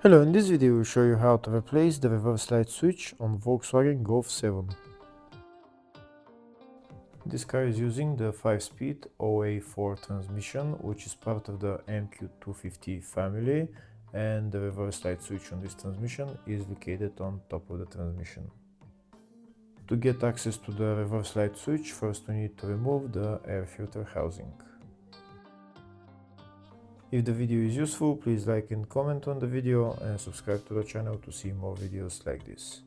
Hello, in this video we'll show you how to replace the reverse light switch on Volkswagen Golf 7. This car is using the 5-speed 0A4 transmission, which is part of the MQ250 family, and the reverse light switch on this transmission is located on top of the transmission. To get access to the reverse light switch, first we need to remove the air filter housing. If the video is useful, please like and comment on the video and subscribe to the channel to see more videos like this.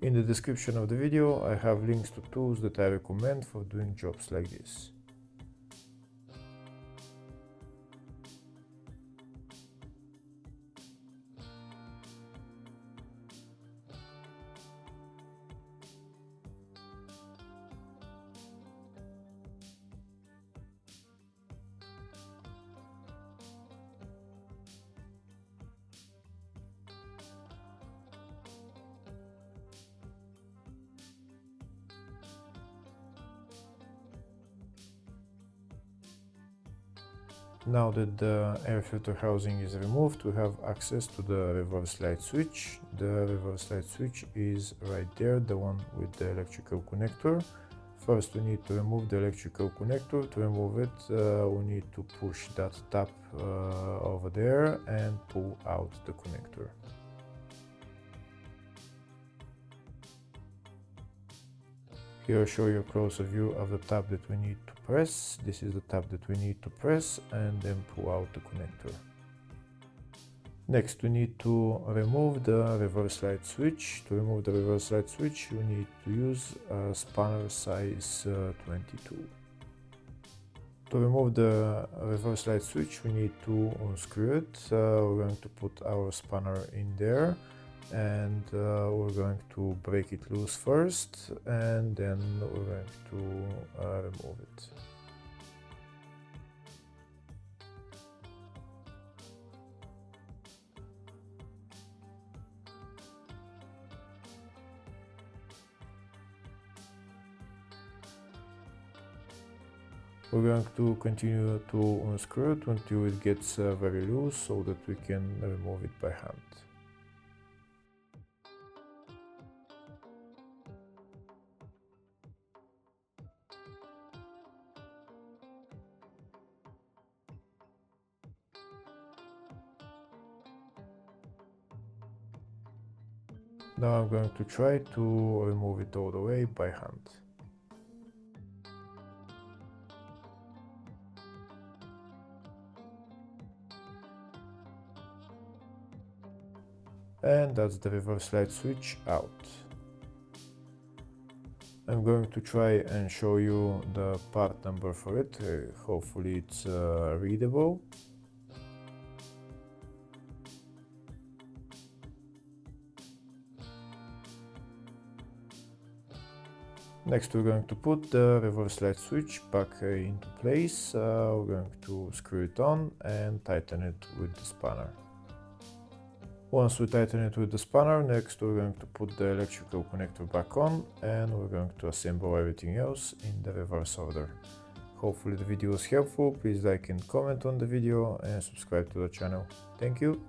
In the description of the video, I have links to tools that I recommend for doing jobs like this. Now that the air filter housing is removed, we have access to the reverse light switch. The reverse light switch is right there, the one with the electrical connector. First we need to remove the electrical connector. To remove it, we need to push that tab over there and pull out the connector. Here I show you a closer view of the tab that we need to press. This is the tab that we need to press and then pull out the connector. Next we need to remove the reverse light switch. To remove the reverse light switch you need to use a spanner size 22. To remove the reverse light switch we need to unscrew it. We're going to put our spanner in there, and we're going to break it loose first, and then we're going to remove it. We're going to continue to unscrew it until it gets very loose so that we can remove it by hand. Now I'm going to try to remove it all the way by hand. And that's the reverse light switch out. I'm going to try and show you the part number for it. Hopefully it's readable. Next we're going to put the reverse light switch back into place. We're going to screw it on and tighten it with the spanner. Once we tighten it with the spanner, next we're going to put the electrical connector back on, and we're going to assemble everything else in the reverse order. Hopefully the video was helpful. Please like and comment on the video and subscribe to the channel. Thank you.